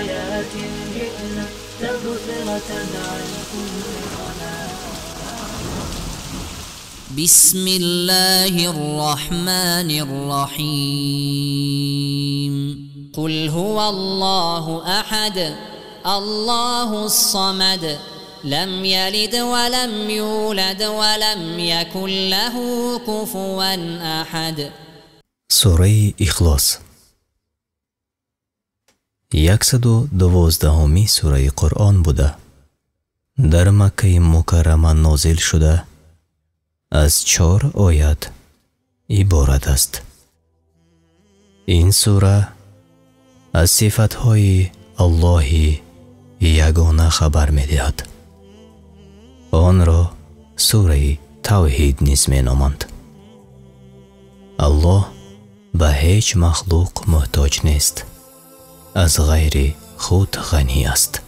آيات جئنا تبصرة عن كل ضلال. بسم الله الرحمن الرحيم. قل هو الله أحد الله الصمد لم يلد ولم يولد ولم يكن له كفوا أحد. سوره اخلاص 112 سوره قرآن بوده. در مکه مکرمه نازل شده. از 4 آیات عبارت است. این سوره از صفتهای الله یگانه خبر می‌دهد. آن را سوره توحید نیز می‌نامند. الله به هیچ مخلوق محتاج نیست. از غیر خود غنی است.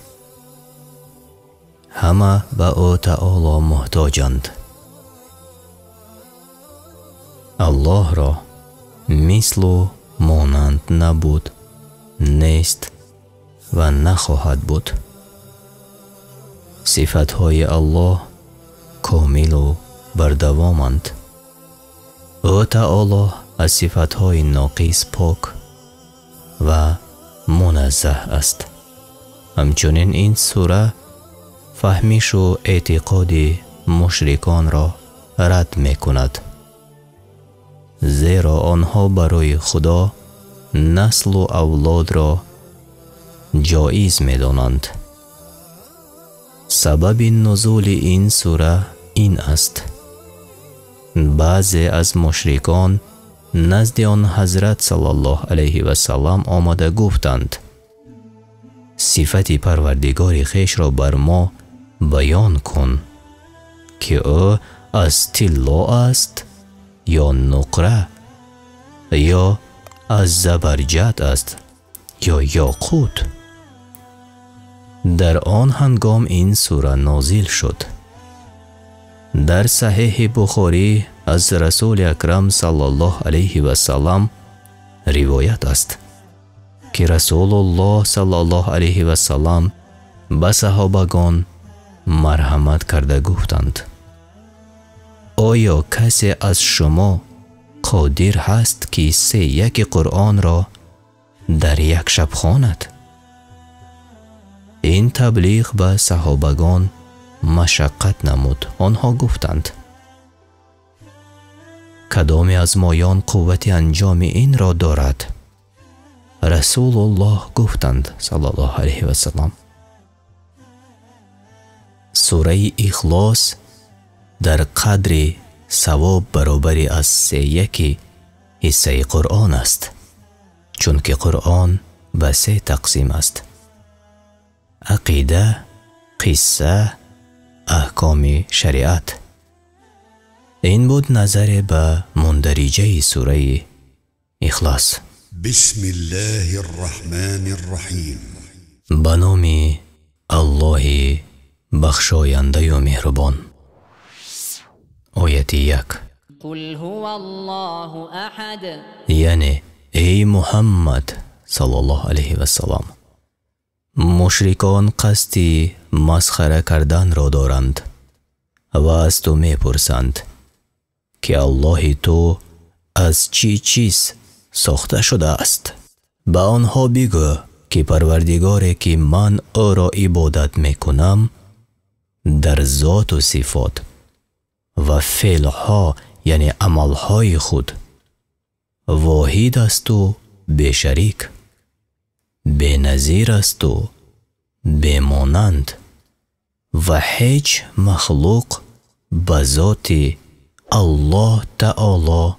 همه به او تعالی محتاجند. الله را مثل و مانند نبود، نیست و نخواهد بود. صفتهای الله کامل و بردوامند. او تعالی از صفتهای ناقص پاک و منزه است. همچنین این سوره فهمیش و اعتقاد مشرکان را رد می کند. زیرا آنها برای خدا نسل و اولاد را جایز می دانند. سبب نزول این سوره این است. بعضی از مشرکان نزد آن حضرت صلی الله علیه و سلم آمده گفتند: صفت پروردگار خویش را بر ما بیان کن که او از طلا است یا نقره یا از زبرجد است یا یاقوت. در آن هنگام این سوره نازل شد. در صحیح بخاری از رسول اکرم صلی الله علیه و سلم روایت است که رسول الله صلی الله علیه و سلم به صحابگان مرحمت کرده گفتند: آیا کسی از شما قادر هست که 3/1 قرآن را در یک شب خواند؟ این تبلیغ به صحابگان مشقت نمود. آنها گفتند: کدام از مایان قوت انجام این را دارد؟ رسول الله گفتند صلی الله علیه و سلم: سوره اخلاص در قدر ثواب برابری از 3/1 حصه قرآن است، چون که قرآن به 3 تقسیم است: عقیده، قصه، احکام شریعت. این بود نظر به مندرجه سوره اخلاص. بسم الله الرحمن الرحیم. به نام الله بخشاینده و مهربان. آیت 1. قل هو الله احد. یعنی ای محمد صلی الله علیه و سلم، مشرکان قصد مسخره کردن را دارند و از تو می پرسند که الله تو از چی چیز ساخته شده است؟ به آنها بگو که پروردگاری که من او را عبادت می کنم در ذات و صفات و فعلها یعنی عملهای خود واحد است و بی شریک، بی نظیر است و بی مانند و هیچ مخلوق به ذات الله تعالی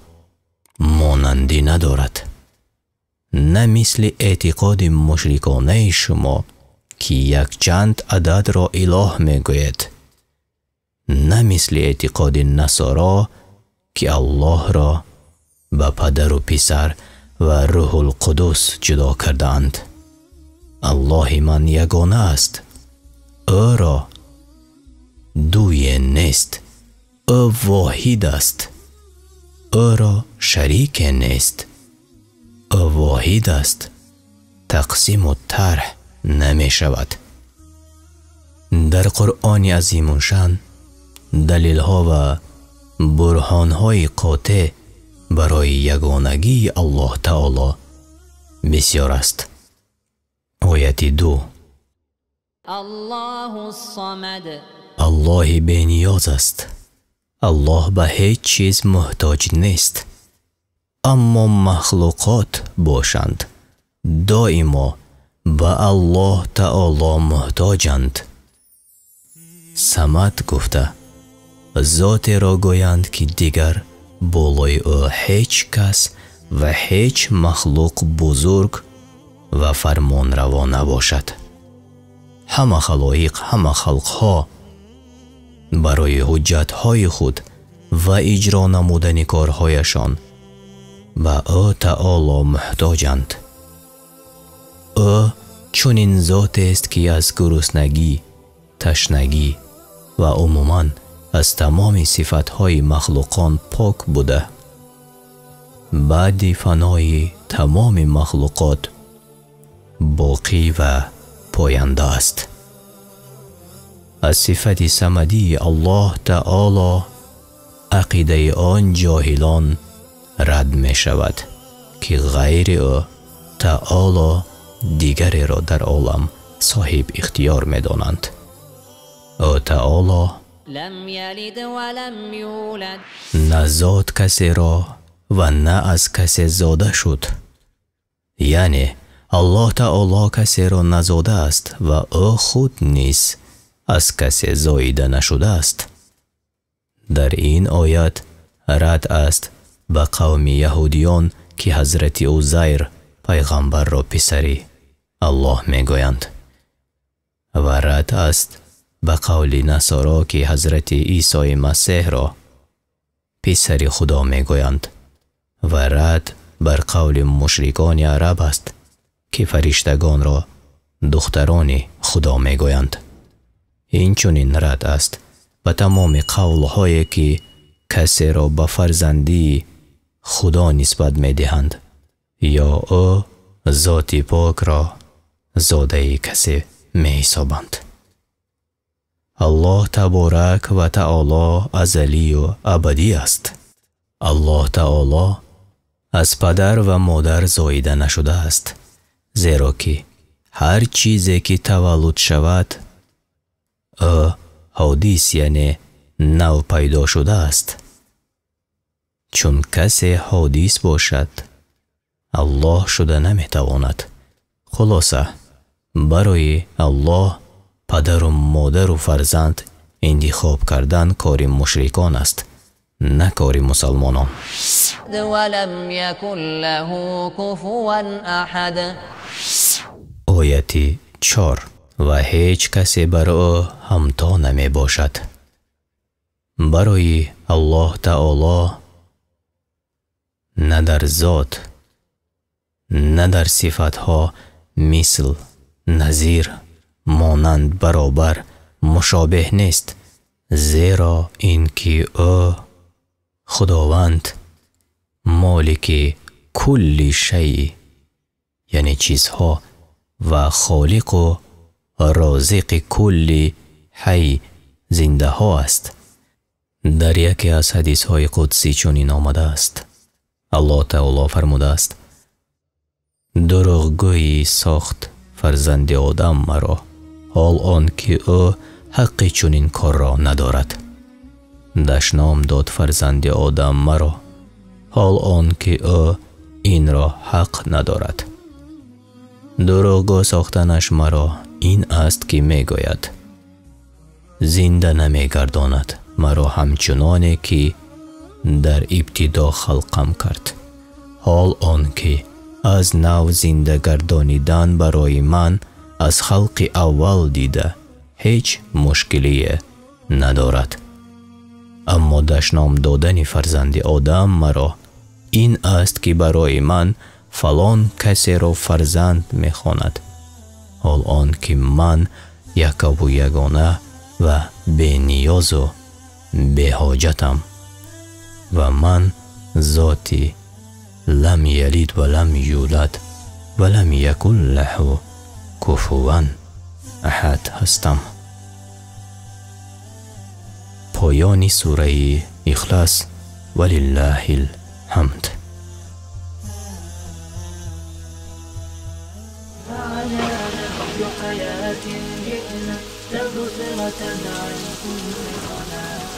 مانندی ندارد. نه مثل اعتقاد مشرکانه شما که یک چند عدد را اله می گوید، نه مثل اعتقاد نصارا که الله را به پدر و پسر و روح القدس جدا کردند. الله من یگانه است، او را دوی نیست، او واحد است، او را شریک نیست، او واحد است. تقسیم و طرح نمی شود. در قرآن عظیم شان دلیل ها و برهان های قاطع برای یگانگی الله تعالی بسیار است. آیت 2: الله الصمد، الله بی‌نیاز است. الله به هیچ چیز محتاج نیست. اما مخلوقات باشند دائما به الله تعالی محتاجند. صمد گفته ذات را گویند که دیگر بالای او هیچ کس و هیچ مخلوق بزرگ و فرمان روا نباشد. همه خلایق، همه خلقها برای حجتهای خود و اجرا نمودن کارهایشان به او تعالی محتاجند. او چنین ذات است که از گرسنگی، تشنگی و عموماً از تمام صفتهای مخلوقان پاک بوده. بعد فنای تمام مخلوقات باقی و پاینده است. از صفت صمدی الله تعالی عقیده آن جاهلان رد می شود که غیر او تعالی دیگری را در عالم صاحب اختیار می دانند. او تعالی لم یلد ولم یولد، نه زاد کسی را و نه از کسی زاده شد. یعنی الله تعالی کسی را نزاده است و او خود نیز از کسی زایده نشده است. در این آیت رد است به قوم یهودیان که حضرت عزیر پیغمبر را پسری الله می گویند و رد است به قول نصارا که حضرت عیسی مسیح را پسر خدا می گویند و رد بر قول مشرکان عرب است که فرشتگان را دختران خدا می گویند. این چنین رد است به تمام قولهایی که کسی را به فرزندی خدا نسبت می دهند یا او ذات پاک را زاده کسی می حسابند. الله تبارک و تعالی ازلی و ابدی است. الله تعالی از پدر و مادر زایده نشده است، زیرا که هر چیزی که تولد شود او حادث یعنی نو پیدا شده است. چون کسی حادث باشد الله شده نمی تواند. خلاصه برای الله پدر و مادر و فرزند انتخاب کردن کار مشرکان است، نه کار مسلمانان. ولم یکن له کفوا احد، آیت 4: و هیچ کسی بر او همتا نمی باشد. برای الله تعالی نه در ذات نه در صفتها مثل، نظیر، مانند، برابر، مشابه نیست، زیرا اینکه او خداوند مالک کل شیء یعنی چیزها و خالق و رازق کل حی زنده ها است. در یکی از حدیث های قدسی چنین آمده است: الله تعالی فرموده است دروغگویی ساخت فرزند آدم مرا، حال آن که او حق چنین کار را ندارد. دشنام داد فرزند آدم مرا، حال آن که او این را حق ندارد. دروغگو ساختنش مرا این است که می گوید زنده نمی گرداند مرا همچنانی که در ابتدا خلقم کرد، حال آن که از نو زنده گردانیدن برای من از خلق اول دیده هیچ مشکلی ندارد. اما دشنام دادن فرزند آدم مرا این است که برای من فلان کسی را فرزند می خواند، حال آن که من یک و یگانه و بی نیاز و بی حاجتم و من ذاتی لم یلد و لم یولد و لم یکن له کفوا احد هستم. پایانی سوره اخلاص. ولله الحمد. معنا نهج حياة جئنا تبصرة عن كل ضلال.